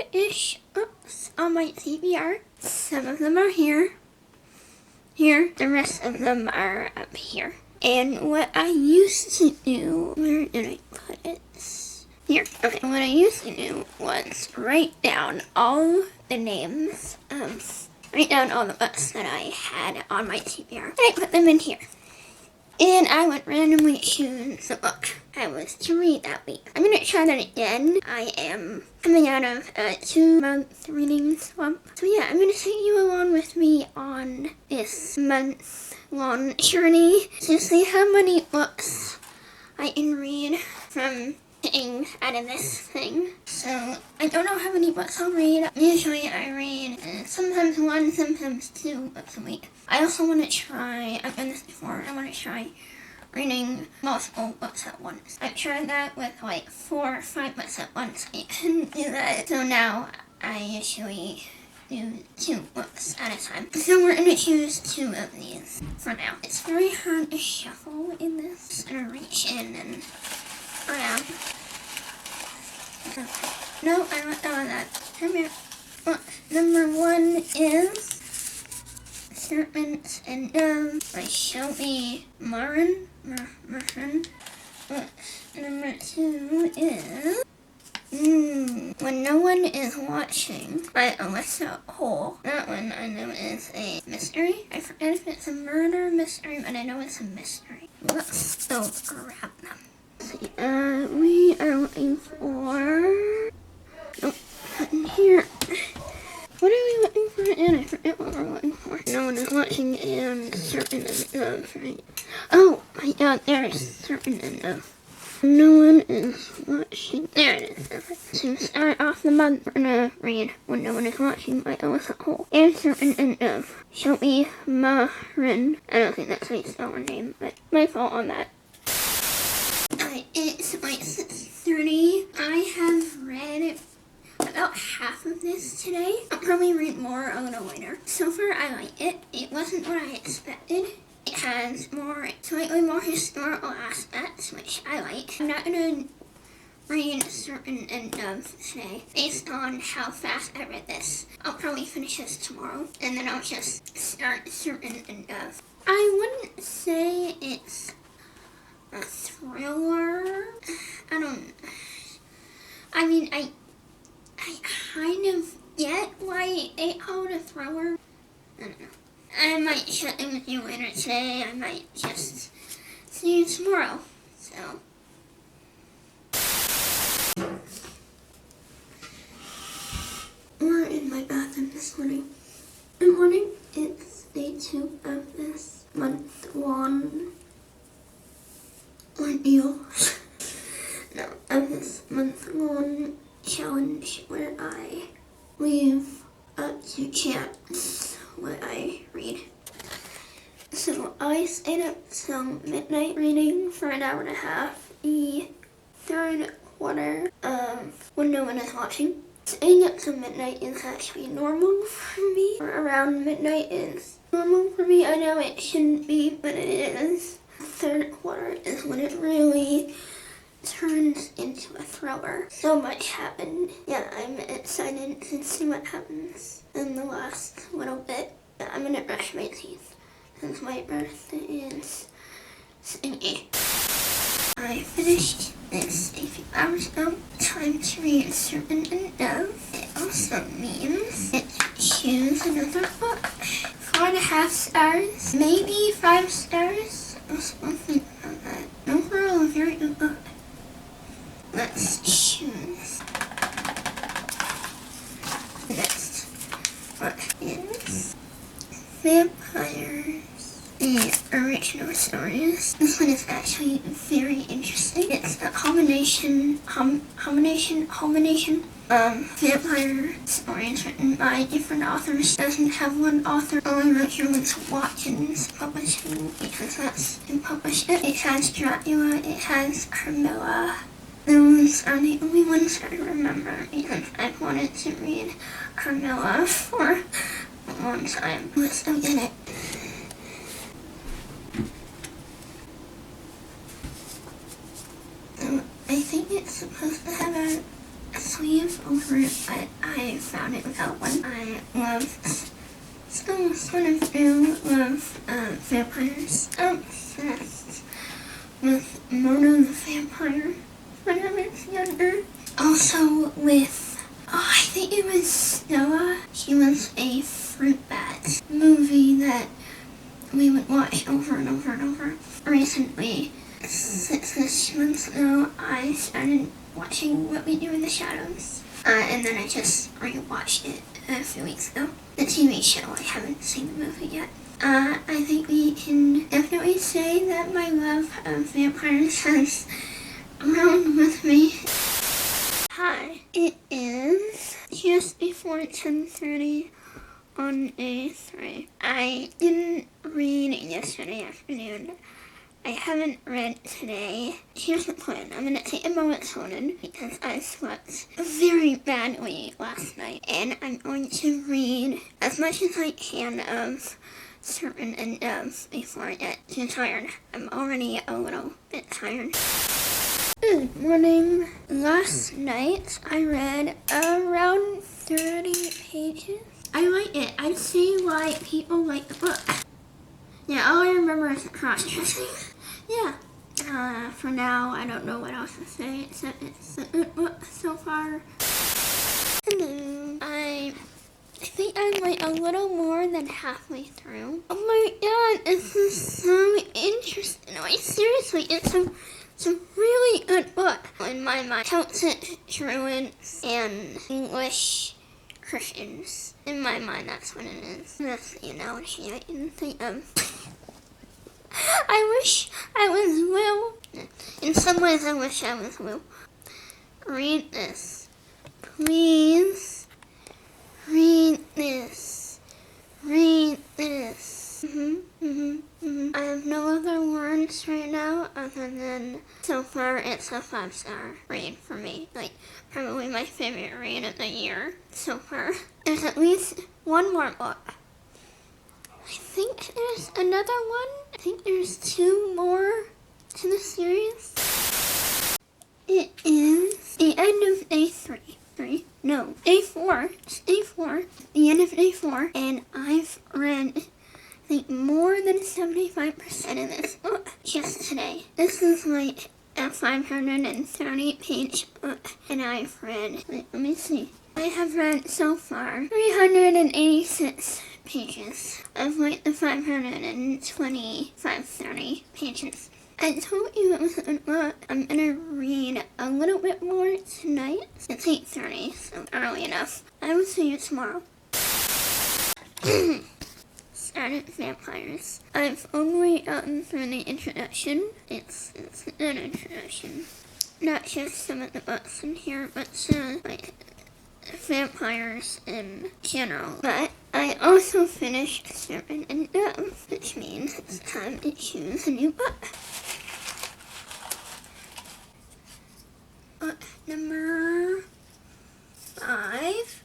100-ish books on my TBR. Some of them are here. The rest of them are up here. And what I used to do, where did I put it? Here. Okay, what I used to do was write down all the names, write down all the books that I had on my TBR. And I put them in here. And I would randomly choose the book I was to read that week. I'm going to try that again. I am coming out of a 2-month reading slump. So yeah, I'm going to take you along with me on this month-long journey to see how many books I can read from getting out of this thing. So I don't know how many books I'll read. Usually I read sometimes 1, sometimes 2 books a week. I also want to try, I've done this before, I want to try reading multiple books at once. I've tried that with like 4 or 5 books at once. I couldn't do that. So now I usually do 2 books at a time. So we're going to choose 2 of these for now. It's very hard to shuffle in this. Just going to reach in and around. No, I want all of that. Come here. Book number 1 is Serpents and Doves by Shelby Marin. Book number 2 is When No One Is Watching by Alyssa Hole. That one I know is a mystery. I forget if it's a murder mystery, but I know it's a mystery. Let's go grab them. We are looking for... Oh, in here. What are we looking for again? I forget what we're looking for. No One Is Watching and Serpent and Dove, right? Oh my god, there is Serpent and Dove. No One Is Watching. There it is. Okay. To start off the month, we're gonna read When No One Is Watching by Alyssa Hole and Serpent and Dove. Shelby Marin. I don't think that's how you spell her name, but my fault on that. It's like 6:30. I have read about half of this today. I'll probably read more a little later. So far, I like it. It wasn't what I expected. It has slightly more historical aspects, which I like. I'm not gonna read Serpent and Dove today, based on how fast I read this. I'll probably finish this tomorrow, and then I'll just start Serpent and Dove. I wouldn't say it's a thriller. I kind of get why they call it a thriller. I don't know. I might check in with you later today. I might just see you tomorrow. So. We're in my bathroom this morning. Good morning. It's day 2 of this month-long ordeal. No, of this month-long challenge where I leave up to chance what I read. So I stayed up till midnight reading for an hour and a half. The 3rd quarter of When No One Is Watching. Staying up till midnight is actually normal for me. Or around midnight is normal for me. I know it shouldn't be, but it is. The 3rd quarter is when it really turns into a thriller. So much happened. Yeah, I'm excited to see what happens in the last little bit. I'm gonna brush my teeth since my birthday is stinky. I finished this a few hours ago. Time to read Serpent and Dove. It also means that choose another book. 4.5 stars, maybe 5 stars. I was think about that. Overall, a very good book. Let's choose. Next book is Vampires, the original stories. This one is actually very interesting. It's a combination vampire stories written by different authors. It doesn't have one author. Only Richard Watkins Publishing, because that's who published it. It has Dracula, it has Carmilla. Those are the only ones I remember because I've wanted to read Carmilla for a long time. Let's go get it. I think it's supposed to have sleeve over it, but I found it without one. I love some sort of new love vampires. Obsessed with Mona the Vampire when I was younger. Also with, I think it was Noah. She was a fruit bat movie that we would watch over and over and over. Recently, 6 months ago, I started watching What We Do in the Shadows. And then I just rewatched it a few weeks ago. The TV show, I haven't seen the movie yet. I think we can definitely say that my love of vampires has grown with me. Hi, it is just before 10:30 on A3. I didn't read yesterday afternoon. I haven't read today. Here's the plan. I'm gonna take a melatonin because I slept very badly last night. And I'm going to read as much as I can of Serpent and Dove before I get too tired. I'm already a little bit tired. Good morning. Last night I read around 30 pages. I like it. I see why people like the book. Yeah, all I remember is the cross-dressing. Yeah. For now, I don't know what else to say except it's a good book so far. Hello. I think I'm like a little more than halfway through. Oh my god, this is so interesting. Like, seriously, it's a really good book. In my mind, Celtic Druids and English Christians. In my mind, that's what it is. That's the analogy I can think of. I wish I was Will. In some ways, I wish I was Will. Read this. Please. Read this. Read this. I have no other words right now other than so far it's a 5-star read for me. Like, probably my favorite read of the year so far. There's at least one more book. I think there's another one. I think there's 2 more to the series. It is the end of day 3. No, day 4. It's day 4. The end of day 4. And I've read, I think, more than 75% of this book just today. This is like a 530-page book. And I've read, wait, let me see. I have read so far 386 pages of like the 530 pages. I told you it was a good book. I'm gonna read a little bit more tonight. It's 8:30, so early enough. I will see you tomorrow. Started Vampires. I've only gotten through the introduction. It's an introduction. Not just some of the books in here, but like vampires in general. But I also finished Serpent and Dove, which means it's time to choose a new book. Book number 5?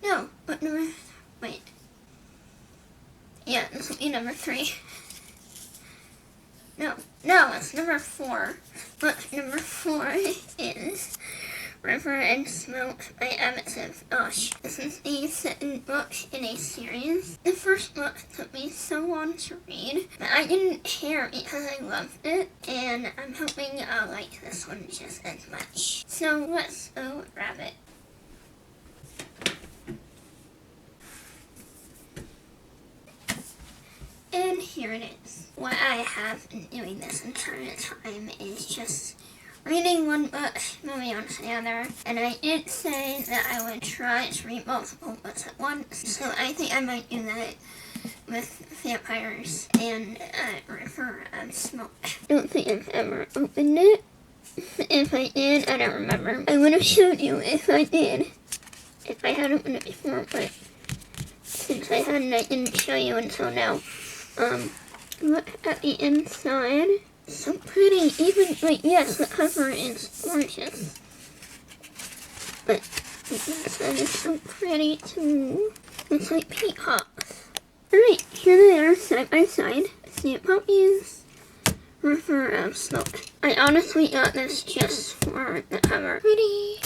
No, book number, wait. Yeah, this will be number 3. No, it's number 4. Book number 4 is River and Smoke by Amitov. Gosh, this is the second book in a series. The first book took me so long to read, but I didn't care because I loved it, and I'm hoping I'll like this one just as much. So let's go grab it. And here it is. What I have been doing this entire time is just reading one book, moving on to the other, and I did say that I would try to read multiple books at once, so I think I might do that with Vampires and River and Smoke. I don't think I've ever opened it. If I did, I don't remember. I would have showed you if I did, if I had opened it before, but since I hadn't, I didn't show you until now. Look at the inside. So pretty, even, like, yes, the cover is gorgeous, but the inside is so pretty too. It's like peacocks. Alright, here they are, side by side. Snap puppies, River of Smoke. I honestly got this just for the cover. Pretty.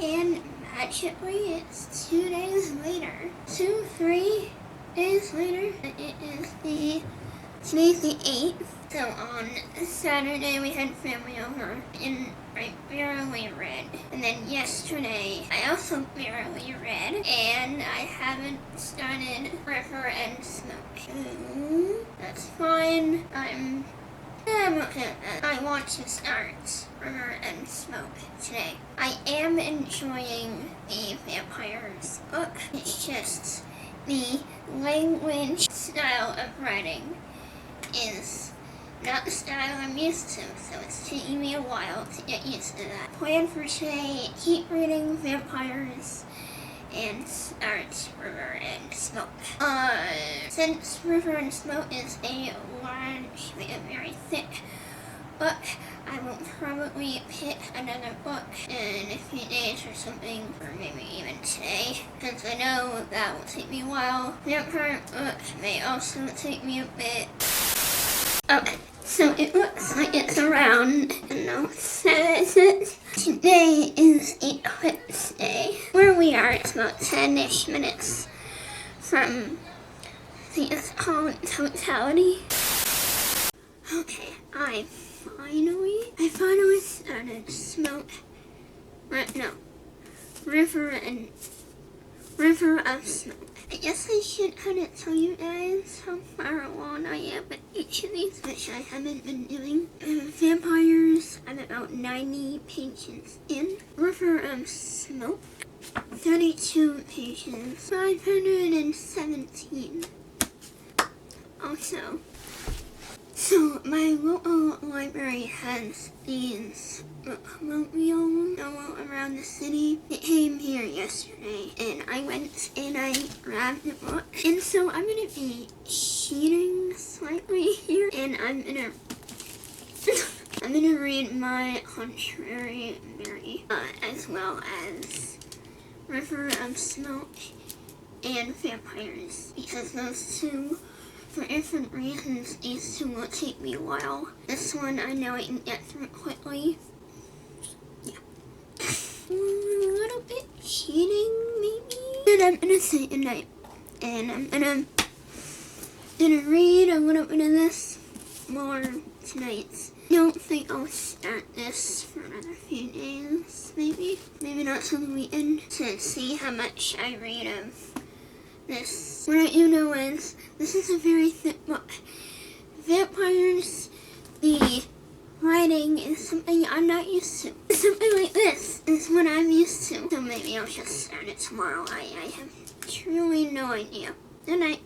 And magically, it's 2 days later. 3 days later, today's the 8th. So on Saturday we had family over and I barely read. And then yesterday I also barely read. And I haven't started River and Smoke. That's fine. I want to start River and Smoke today. I am enjoying the Vampires book. It's just the language style of writing is not the style I'm used to, so it's taking me a while to get used to that. Plan for today, keep reading Vampires and start River and Smoke. Since River and Smoke is a very thick book, I will probably pick another book in a few days or something, or maybe even today, because I know that will take me a while. Vampire book may also take me a bit. Okay, so it looks like it's around, today is Eclipse Day. Where we are, it's about 10-ish minutes from, I think it's called Totality. Okay, I finally started River of Smoke. I guess I should kind of tell you guys how far along I am with each of these, which I haven't been doing. Vampires, I'm about 90 pages in. River of Smoke, 32 pages, 517. Also, so my local library has these bookmobile around the city. It came here yesterday and I went and I grabbed the book. And so I'm gonna be cheating slightly here and I'm gonna read My Contrary Mary as well as River of Smoke and Vampires, because those two, for different reasons, these two will take me a while. This one I know I can get through quickly. Yeah. A little bit cheating, maybe? And I'm gonna say goodnight. And I'm gonna read a little bit of this more tonight. I don't think I'll start this for another few days, maybe. Maybe not till the weekend, to see how much I read of this. What I do know is, this is a very thick book. Vampires, the writing is something I'm not used to. Something like this is what I'm used to. So maybe I'll just start it tomorrow. I have truly no idea. Good night.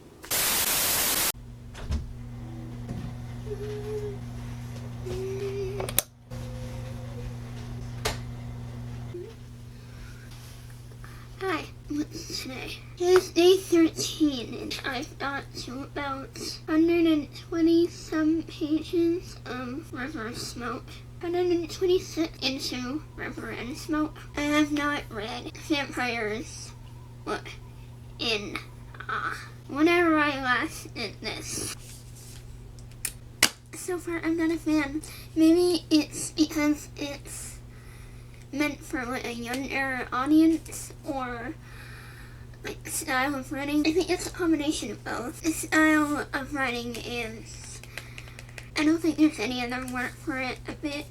Hi, what's today? It's day 13 and I've got to about 120 some pages of River of Smoke. 126 into River and Smoke. I have not read Vampires in whenever I last did this. So far I'm not a fan. Maybe it's because it's meant for like a younger audience, or like style of writing. I think it's a combination of both. The style of writing is, I don't think there's any other word for it, a bit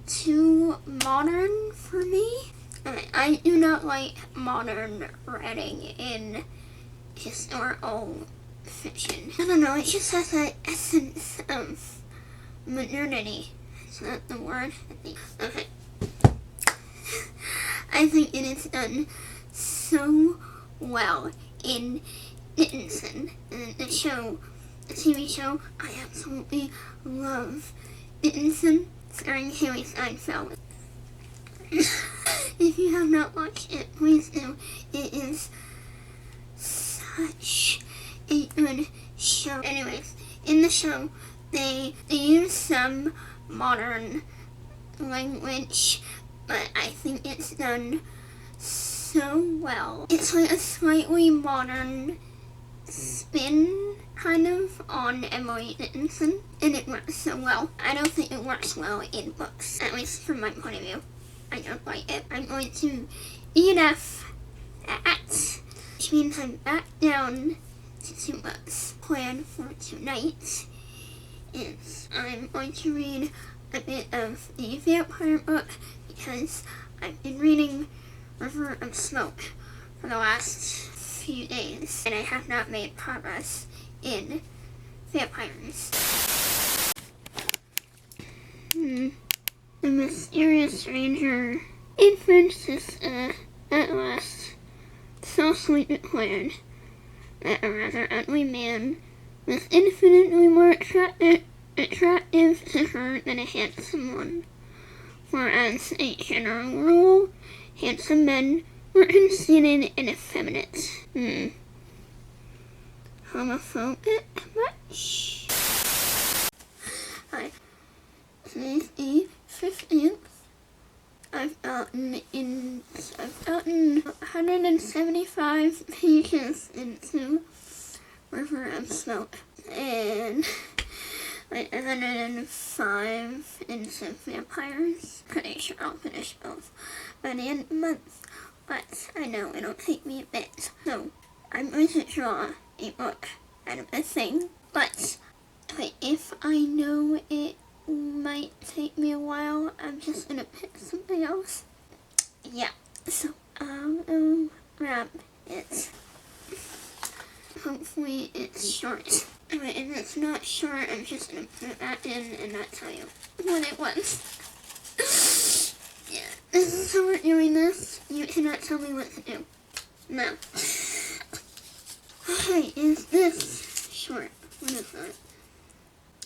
too modern for me. I do not like modern writing in historical fiction. I don't know, it just has that essence of modernity. Is that the word? Okay. I think it is done so well in Dickinson. The TV show, I absolutely love Dickinson, starring Haley Steinfeld. If you have not watched it, please do. It is such a good show. Anyways, in the show, they use some modern language, but I think it's done so well. It's like a slightly modern spin, kind of, on Emily Dickinson, and it works so well. I don't think it works well in books, at least from my point of view. I don't like it. I'm going to ENF that, which means I'm back down to what's planned for tonight. Is I'm going to read a bit of the vampire book because I've been reading River of Smoke for the last few days and I have not made progress in vampires. The mysterious stranger in Francisca at last softly declared that a rather ugly man was infinitely more attractive to her than a handsome one. For as a general rule, handsome men were considered and effeminate. Homophobic much? Hi. Today's the 15th. I've gotten 175 pages into River of Smoke and like 105 into vampires. Pretty sure I'll finish both by the end of the month, but I know it'll take me a bit. So I'm going to draw a book out of a thing, but if I know it might take me a while, I'm just gonna pick something else. Yeah, so I'll grab it. Hopefully it's short. If it's not short, I'm just gonna put that in and not tell you what it was. Yeah, this is how we're doing this. You cannot tell me what to do. No. Hey, is this short? What is that?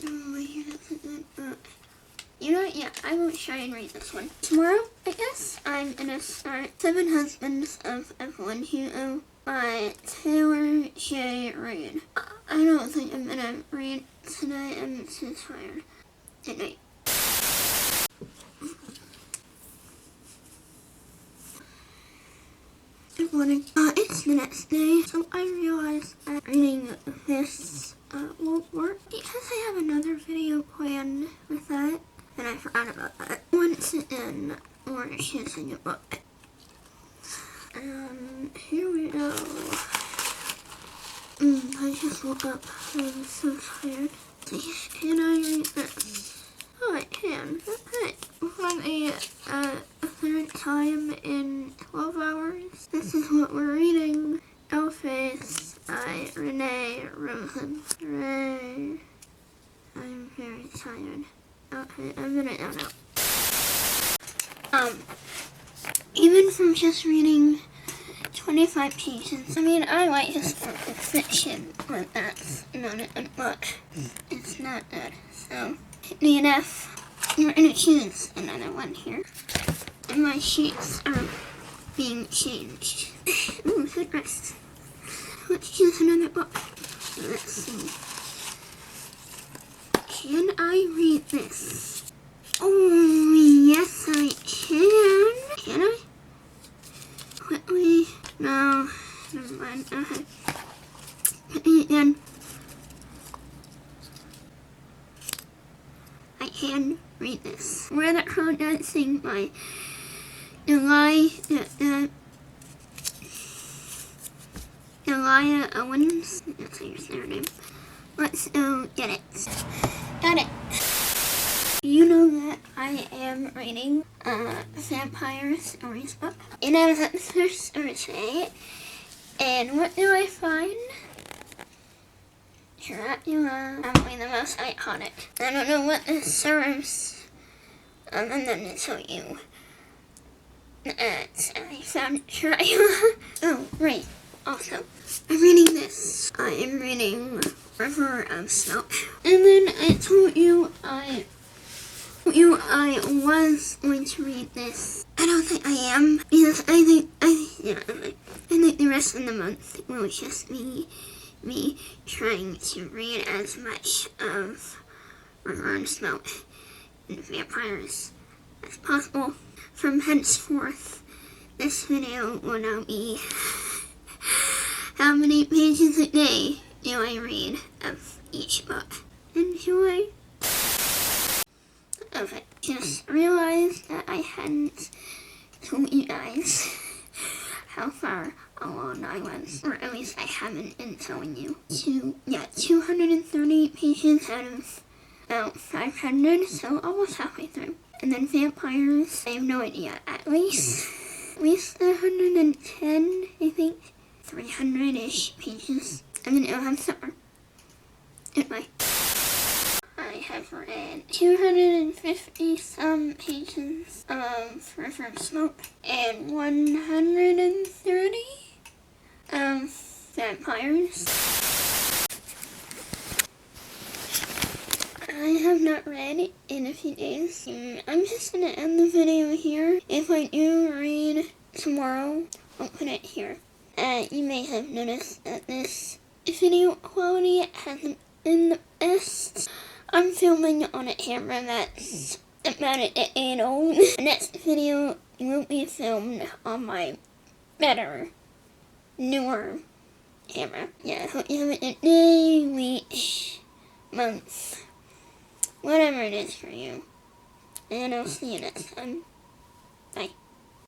Oh, that's a good book. You know what? Yeah, I will try and read this one. Tomorrow, I guess, I'm gonna start Seven Husbands of Evelyn Hugo by Taylor J. Reid. I don't think I'm gonna read tonight. I'm too tired. Good night. Good morning. It's the next day, so I realized that reading this won't work because I have another video planned with that, and I forgot about that. Once in or choosing a book. Here we go. I just woke up. I'm so tired. Can I read this? Oh, I can. Okay. For a third time in 12 hours. This is what we're reading. Dollface by Renee Rosen. Hooray. I'm very tired. Okay, I'm gonna go now. Even from just reading 25 pages, I mean, I like historical fiction, but that's not a good book. It's not good. So, DNF, we're gonna choose another one here. And my sheets are being changed. Ooh, good rest. Let's choose another book. Let's see. Can I read this? Oh, yes I can. Can I? Quickly. No. Never mind. Okay. Again. I can read this. Rabbit Crow Dancing by Elijah Owens. That's how you say her name. Let's go get it. Got it. You know that I am reading Vampire Stories book. And I was at the first store today. And what do I find? Dracula, probably the most iconic. I don't know what this serves other than to tell you that I found Dracula. Oh, right. Also, I'm reading this. I am reading River of Smoke. And then I told you I was going to read this. I don't think I am, because I think the rest of the month will just be me trying to read as much of River of Smoke and Vampires as possible. From henceforth, this video will now be how many pages a day do I read of each book. Enjoy. Okay. just realized that I hadn't told you guys how far along I was, or at least I haven't been telling you. 230 pages out of about 500, so almost halfway through. And then vampires, I have no idea, at least 110, I think, 300-ish pages. And then it'll have summer. Anyway, I have read 250 some pages of River of Smoke and 130 of vampires. I have not read it in a few days. I'm just gonna end the video here. If I do read tomorrow, I'll put it here. You may have noticed that this video quality hasn't been the best. I'm filming on a camera that's about a decade old. The next video will be filmed on my better, newer camera. Yeah, I hope you have a good day, week, month, whatever it is for you. And I'll see you next time. Bye.